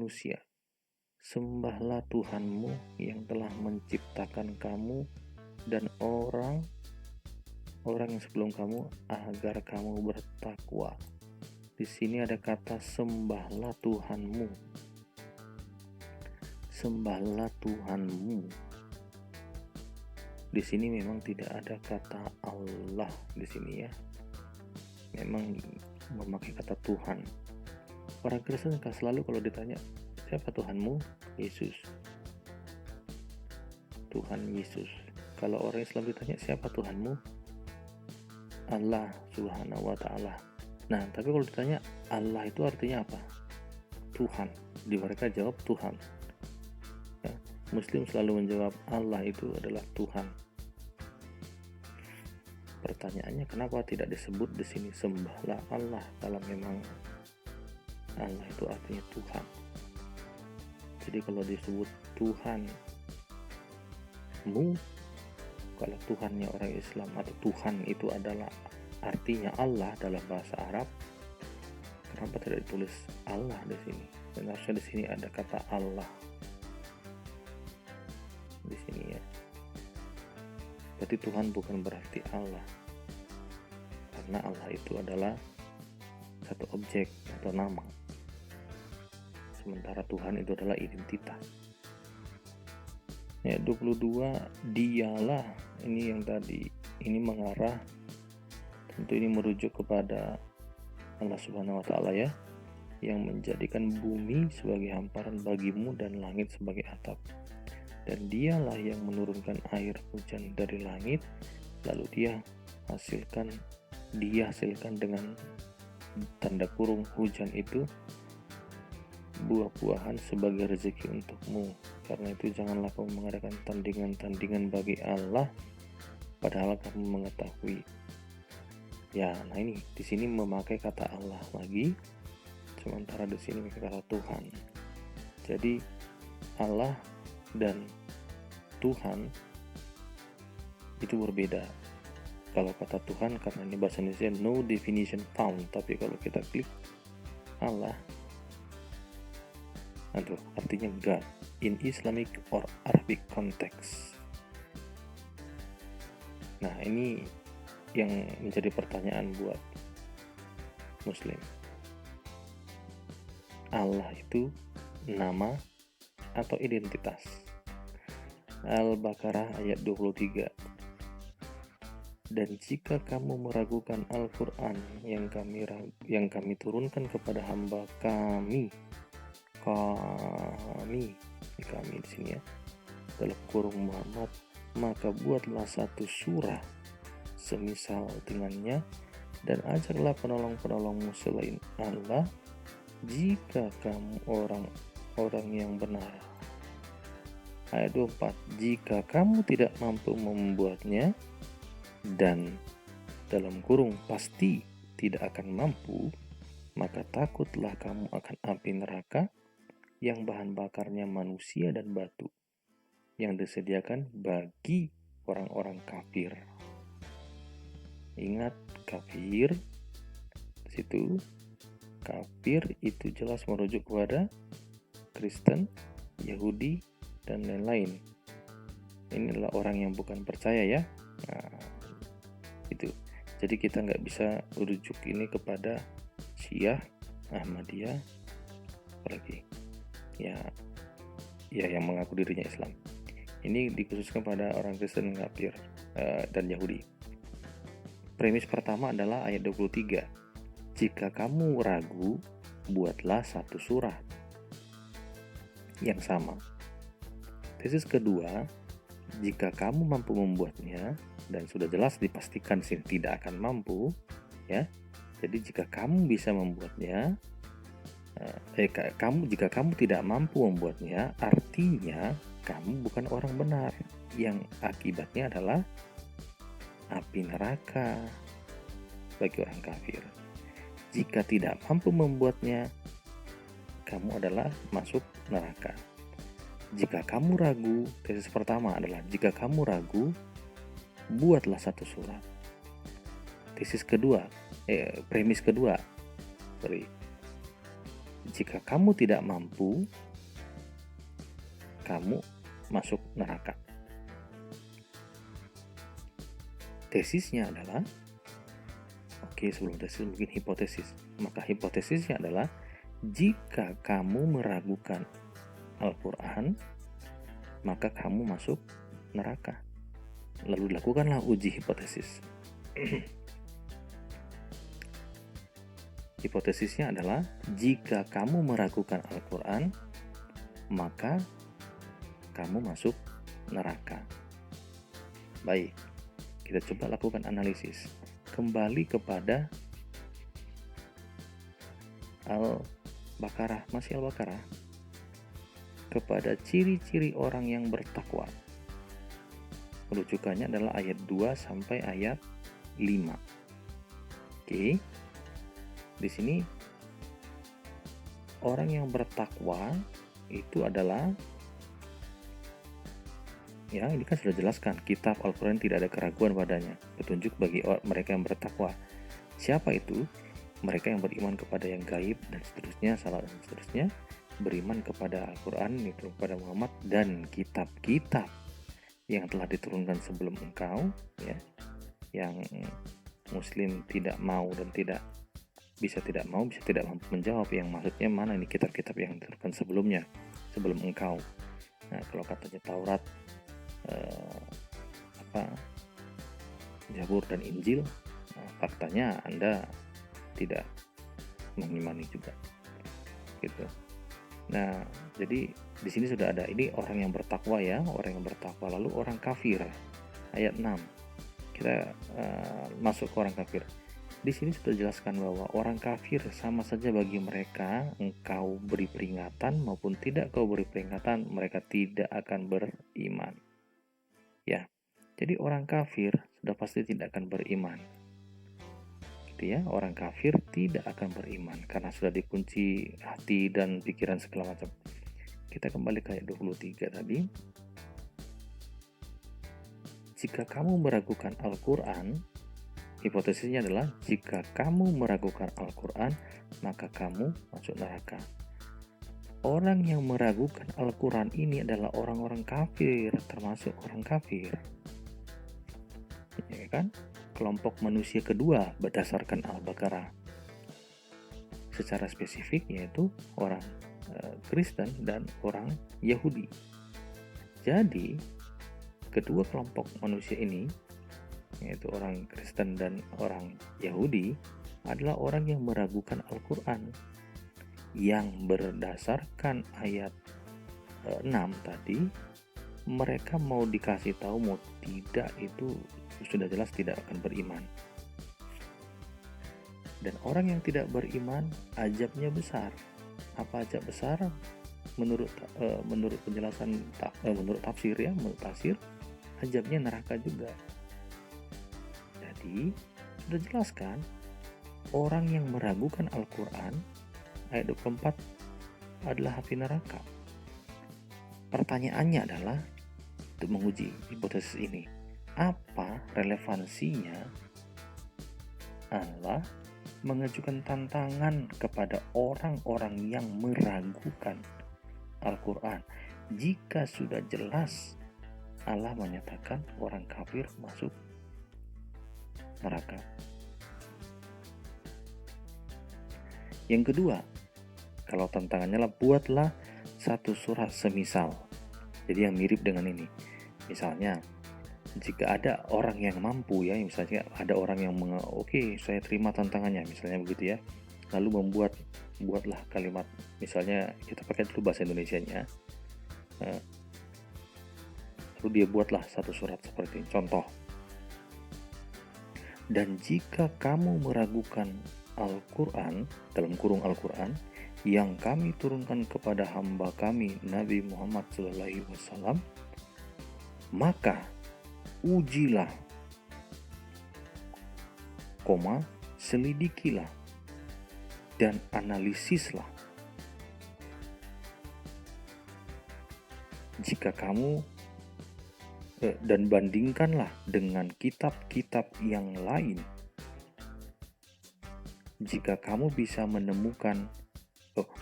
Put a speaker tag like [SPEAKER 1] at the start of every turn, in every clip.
[SPEAKER 1] manusia. Sembahlah Tuhanmu yang telah menciptakan kamu dan orang yang sebelum kamu agar kamu bertakwa. Di sini ada kata sembahlah Tuhanmu. Sembahlah Tuhanmu. Di sini memang tidak ada kata Allah di sini ya. Memang memakai kata Tuhan. Orang Kristen kan selalu kalau ditanya siapa Tuhanmu? Yesus. Tuhan Yesus. Kalau orang Islam ditanya siapa Tuhanmu? Allah Subhanahu wa ta'ala. Nah, tapi kalau ditanya Allah itu artinya apa? Tuhan. Di mereka jawab Tuhan. Ya, Muslim selalu menjawab Allah itu adalah Tuhan. Pertanyaannya kenapa tidak disebut di sini sembahlah Allah kalau memang Allah itu artinya Tuhan. Jadi kalau disebut Tuhanmu, kalau Tuhannya orang Islam atau Tuhan itu adalah artinya Allah dalam bahasa Arab, kenapa tidak ditulis Allah di sini? Dan harusnya di sini ada kata Allah di sini ya. Berarti Tuhan bukan berarti Allah, karena Allah itu adalah satu objek atau nama. Sementara Tuhan itu adalah identitas. Ya, 22 dialah ini yang tadi ini mengarah, tentu ini merujuk kepada Allah Subhanahu wa ta'ala ya, yang menjadikan bumi sebagai hamparan bagimu dan langit sebagai atap. Dan dialah yang menurunkan air hujan dari langit, lalu dia hasilkan dengan tanda kurung hujan itu buah-buahan sebagai rezeki untukmu. Karena itu janganlah kamu mengadakan tandingan-tandingan bagi Allah, padahal kamu mengetahui. Ya, nah ini di sini memakai kata Allah lagi, sementara di sini memakai kata Tuhan. Jadi Allah dan Tuhan itu berbeda. Kalau kata Tuhan, karena ini bahasa Indonesia no definition found, tapi kalau kita klik Allah, itu artinya God in Islamic or Arabic context. Nah, ini yang menjadi pertanyaan buat Muslim. Allah itu nama atau identitas? Al-Baqarah ayat 23. Dan jika kamu meragukan Al-Quran yang kami turunkan kepada hamba kami di sini ya, dalam kurung Muhammad, maka buatlah satu surah semisal dengannya dan ajarlah penolong-penolongmu selain Allah jika kamu orang yang benar. Ayat 24, jika kamu tidak mampu membuatnya, dan dalam kurung pasti tidak akan mampu, maka takutlah kamu akan api neraka yang bahan bakarnya manusia dan batu, yang disediakan bagi orang-orang kafir. Ingat, kafir di situ, kafir itu jelas merujuk kepada Kristen, Yahudi, dan lain-lain. Ini adalah orang yang bukan percaya ya. Nah, itu. Jadi kita nggak bisa merujuk ini kepada Syiah, Ahmadiyah, apalagi ya yang mengaku dirinya Islam. Ini dikhususkan pada orang Kristen, kafir, dan Yahudi. Premis pertama adalah ayat 23. Jika kamu ragu, buatlah satu surat yang sama. Tesis kedua, jika kamu mampu membuatnya, dan sudah jelas dipastikan sini tidak akan mampu, ya. Jadi jika kamu bisa membuatnya, jika kamu tidak mampu membuatnya, artinya kamu bukan orang benar, yang akibatnya adalah api neraka bagi orang kafir. Jika tidak mampu membuatnya, kamu adalah masuk neraka. Jika kamu ragu, tesis pertama adalah jika kamu ragu, buatlah satu surat. Premis kedua, Jika kamu tidak mampu, kamu masuk neraka. Tesisnya adalah, sebelum tesis mungkin hipotesis. Maka hipotesisnya adalah, jika kamu meragukan Al-Quran, maka kamu masuk neraka. Lalu lakukanlah uji hipotesis. Hipotesisnya adalah, jika kamu meragukan Al-Quran, maka kamu masuk neraka. Baik, kita coba lakukan analisis. Kembali kepada Al-Baqarah, masih Al-Baqarah. Kepada ciri-ciri orang yang bertakwa. Rujukannya adalah ayat 2 sampai ayat 5. Oke. Di sini orang yang bertakwa itu adalah, ya ini kan sudah jelaskan, kitab Al-Quran tidak ada keraguan padanya, petunjuk bagi mereka yang bertakwa. Siapa itu? Mereka yang beriman kepada yang gaib dan seterusnya, salat dan seterusnya, beriman kepada Al-Quran, itu kepada Muhammad dan kitab-kitab yang telah diturunkan sebelum engkau, ya, yang Muslim tidak mau dan bisa tidak mampu menjawab yang maksudnya mana ini kitab-kitab yang diturunkan sebelumnya, sebelum engkau. Nah, kalau katanya Taurat, Zabur dan Injil, faktanya Anda tidak mengimani juga, gitu. Nah, jadi di sini sudah ada, ini orang yang bertakwa ya, orang yang bertakwa. Lalu orang kafir, ayat 6. Kita masuk ke orang kafir. Di sini sudah jelaskan bahwa orang kafir sama saja bagi mereka, engkau beri peringatan maupun tidak kau beri peringatan, mereka tidak akan beriman. Ya, jadi orang kafir sudah pasti tidak akan beriman. Gitu ya, orang kafir tidak akan beriman karena sudah dikunci hati dan pikiran segala macam. Kita kembali ke ayat 23 tadi. Jika kamu meragukan Al-Quran, hipotesisnya adalah, jika kamu meragukan Al-Quran, maka kamu masuk neraka. Orang yang meragukan Al-Quran ini adalah orang-orang kafir, termasuk orang kafir. Ya kan? Kelompok manusia kedua berdasarkan Al-Baqarah. Secara spesifik yaitu orang Kristen dan orang Yahudi. Jadi, kedua kelompok manusia ini, yaitu orang Kristen dan orang Yahudi, adalah orang yang meragukan Al-Quran, yang berdasarkan ayat 6 tadi, mereka mau dikasih tahu mau tidak, itu sudah jelas tidak akan beriman. Dan orang yang tidak beriman, azabnya besar. Apa azab besar? Menurut penjelasan, menurut tafsir ya, menurut tafsir, azabnya neraka juga. Jadi sudah jelaskan, orang yang meragukan Al-Quran, ayat 24, adalah api neraka. Pertanyaannya adalah, untuk menguji hipotesis ini, apa relevansinya adalah mengajukan tantangan kepada orang-orang yang meragukan Al-Quran, jika sudah jelas Allah menyatakan orang kafir masuk neraka. Yang kedua, kalau tantangannya buatlah satu surat semisal. Jadi yang mirip dengan ini. Misalnya, jika ada orang yang mampu ya, misalnya ada orang yang oke, saya terima tantangannya, misalnya begitu ya. Lalu buatlah kalimat, misalnya kita pakai dulu bahasa Indonesianya. Lalu dia buatlah satu surat seperti ini. Contoh. Dan jika kamu meragukan Al-Quran, dalam kurung Al-Quran, yang kami turunkan kepada hamba kami Nabi Muhammad SAW, maka ujilah, selidikilah, dan analisislah. Jika kamu dan bandingkanlah dengan kitab-kitab yang lain. Jika kamu bisa menemukan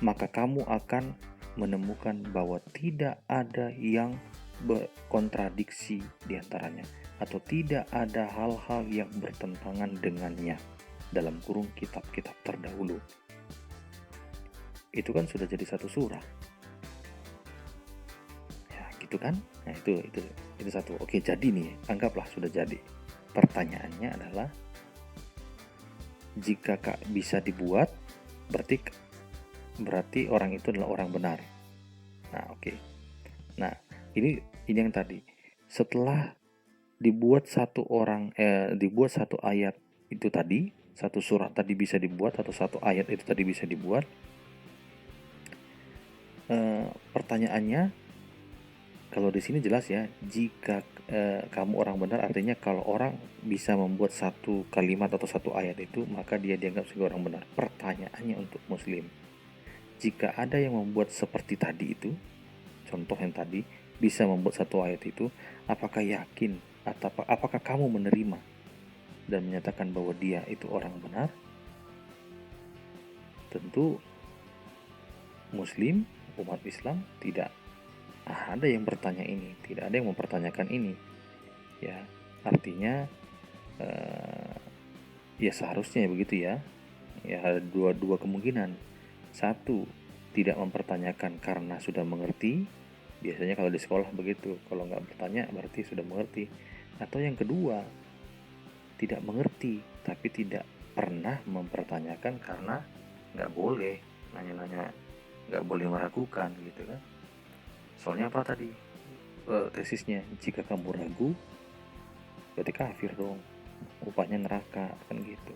[SPEAKER 1] maka kamu akan menemukan bahwa tidak ada yang berkontradiksi di antaranya, atau tidak ada hal-hal yang bertentangan dengannya dalam kurung kitab-kitab terdahulu. Itu kan sudah jadi satu surah. Ya, gitu kan? Nah, itu satu. Oke, jadi nih, anggaplah sudah jadi. Pertanyaannya adalah, jika bisa dibuat, berarti orang itu adalah orang benar. Nah, oke. Nah, ini yang tadi. Setelah dibuat dibuat satu ayat itu tadi, satu surat tadi bisa dibuat, atau satu ayat itu tadi bisa dibuat. Pertanyaannya, kalau di sini jelas ya, jika kamu orang benar, artinya kalau orang bisa membuat satu kalimat atau satu ayat itu, maka dia dianggap sebagai orang benar. Pertanyaannya untuk Muslim, jika ada yang membuat seperti tadi itu, contoh yang tadi, bisa membuat satu ayat itu, apakah yakin atau apakah kamu menerima dan menyatakan bahwa dia itu orang benar? Tentu Muslim, umat Islam, tidak ada yang bertanya ini, tidak ada yang mempertanyakan ini. Ya, artinya ya seharusnya begitu ya. Ya, ada dua kemungkinan. Satu, tidak mempertanyakan karena sudah mengerti. Biasanya kalau di sekolah begitu, kalau nggak bertanya berarti sudah mengerti. Atau yang kedua, tidak mengerti tapi tidak pernah mempertanyakan karena nggak boleh nanya-nanya, nggak boleh meragukan gitu kan. Soalnya apa tadi tesisnya, jika kamu ragu berarti kafir dong, upahnya neraka kan gitu.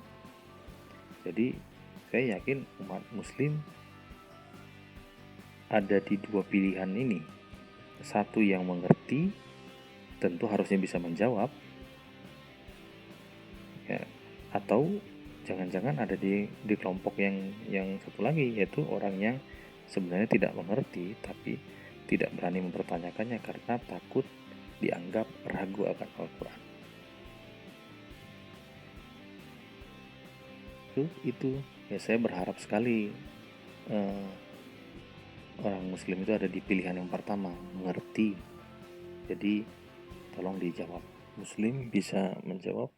[SPEAKER 1] Jadi saya yakin umat Muslim ada di dua pilihan ini. Satu, yang mengerti, tentu harusnya bisa menjawab ya, atau jangan-jangan ada di kelompok yang satu lagi, yaitu orang yang sebenarnya tidak mengerti tapi tidak berani mempertanyakannya karena takut dianggap ragu akan Al-Quran. Itu ya, saya berharap sekali orang Muslim itu ada di pilihan yang pertama, mengerti. Jadi tolong dijawab. Muslim bisa menjawab.